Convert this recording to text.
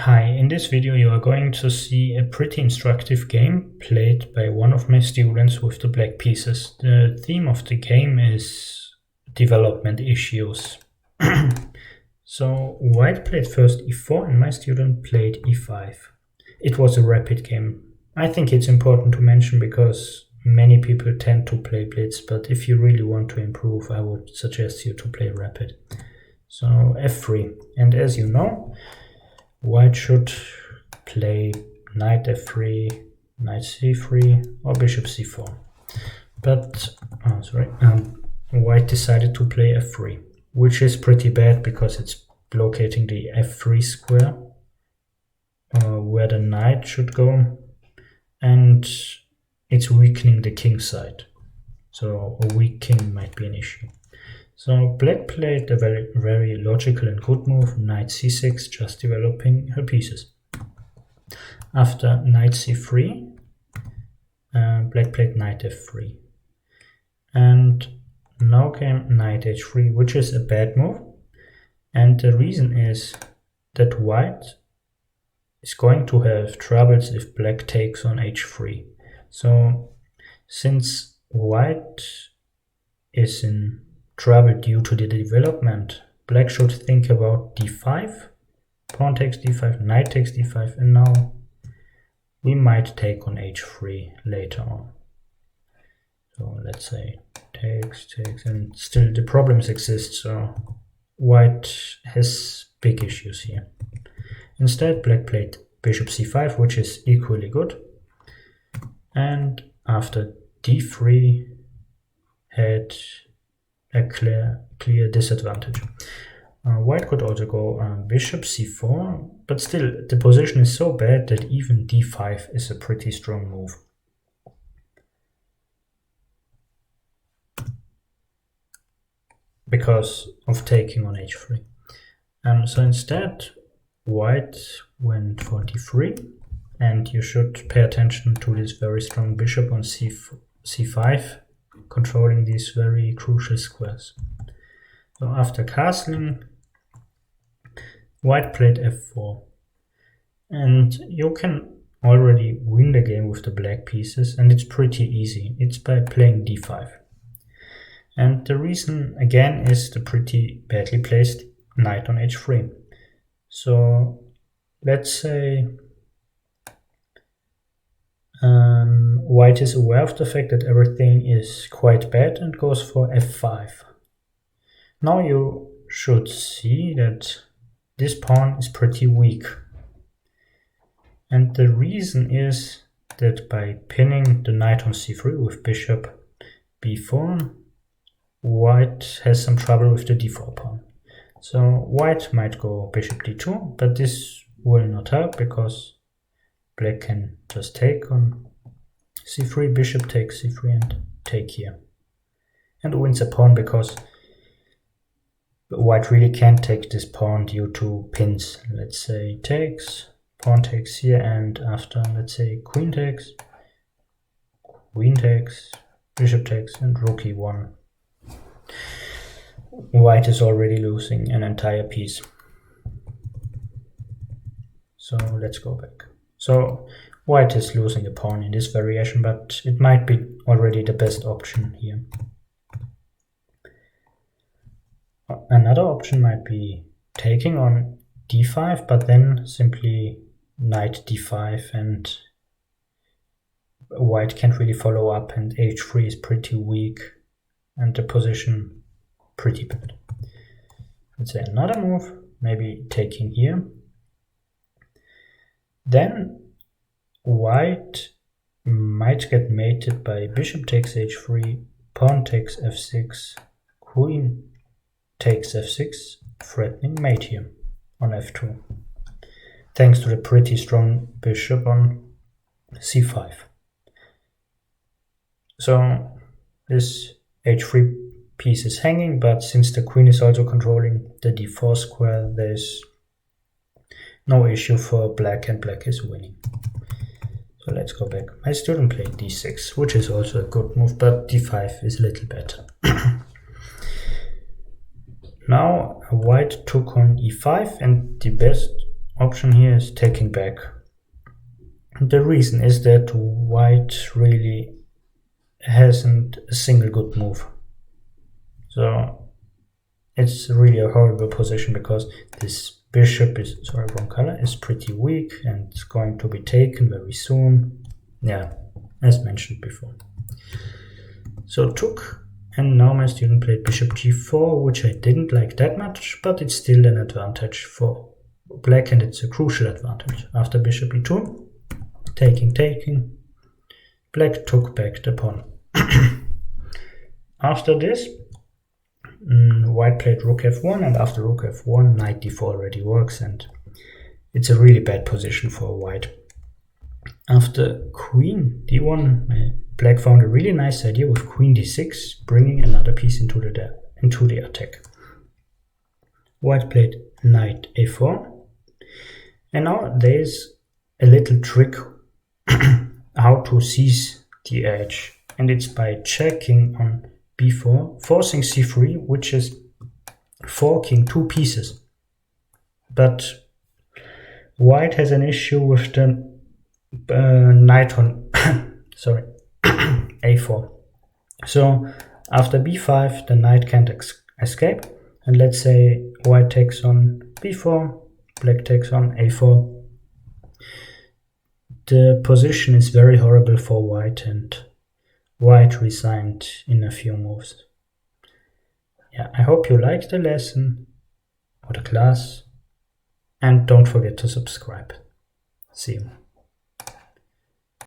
Hi, in this video you are going to see a pretty instructive game played by one of my students with the black pieces. The theme of the game is development issues. So white played first e4 and my student played e5. It was a rapid game. I think it's important to mention because many people tend to play blitz, but if you really want to improve, I would suggest you to play rapid. So f3, and as you know, white should play knight f3, knight c3, or bishop c4. But, white decided to play f3, which is pretty bad because it's locating the f3 square where the knight should go, and it's weakening the king side. So a weak king might be an issue. So black played a very logical and good move, knight c6, just developing her pieces. After knight c3, black played knight f3. And now came knight h3, which is a bad move. And the reason is that white is going to have troubles if black takes on h3. So since white is in trouble due to the development, black should think about d5, pawn takes d5, knight takes d5, and now we might take on h3 later on. So let's say takes, and still the problems exist, so white has big issues here. Instead, black played bishop c5, which is equally good, and after d3 had a clear disadvantage. White could also go bishop c4, but still the position is so bad that even d5 is a pretty strong move. Because of taking on h3. So instead white went for d3, and you should pay attention to this very strong bishop on c5, controlling these very crucial squares. So after castling, white played f4, and you can already win the game with the black pieces, and it's pretty easy. It's by playing d5. And the reason again is the pretty badly placed knight on h3. So let's say white is aware of the fact that everything is quite bad and goes for f5. Now you should see that this pawn is pretty weak. And the reason is that by pinning the knight on c3 with bishop b4, white has some trouble with the d4 pawn. So white might go bishop d2, but this will not help because black can just take on c3, bishop takes c3, and take here. And wins a pawn because white really can't take this pawn due to pins. Let's say takes, pawn takes here, and after, let's say, queen takes, bishop takes, and rook e1. White is already losing an entire piece. So let's go back. So white is losing a pawn in this variation, but it might be already the best option here. Another option might be taking on d5, but then simply knight d5, and white can't really follow up, and h3 is pretty weak, and the position pretty bad. Let's say another move, maybe taking here. Then white might get mated by bishop takes h3, pawn takes f6, queen takes f6, threatening mate here on f2, thanks to the pretty strong bishop on c5. So this h3 piece is hanging, but since the queen is also controlling the d4 square, there's no issue for black, and black is winning. So let's go back. My student played d6, which is also a good move, but d5 is a little better. Now white took on e5, and the best option here is taking back. The reason is that white really hasn't a single good move. So it's really a horrible position because this bishop is, sorry, wrong color, is pretty weak and it's going to be taken very soon. Yeah, as mentioned before. So took, and now my student played bishop g4, which I didn't like that much, but it's still an advantage for black, and it's a crucial advantage. After bishop e2, taking, black took back the pawn. After this, white played rook f1, and after rook f1, knight d4 already works, and it's a really bad position for white. After queen d1, black found a really nice idea with queen d6, bringing another piece into the attack. White played knight a4, and now there's a little trick how to seize the edge, and it's by checking on b4, forcing c3, which is forking two pieces. But white has an issue with the knight on sorry, a4. So after b5, the knight can't escape, and let's say white takes on b4, black takes on a4. The position is very horrible for white, and white resigned in a few moves. Yeah, I hope you liked the lesson or the class, and don't forget to subscribe. See you.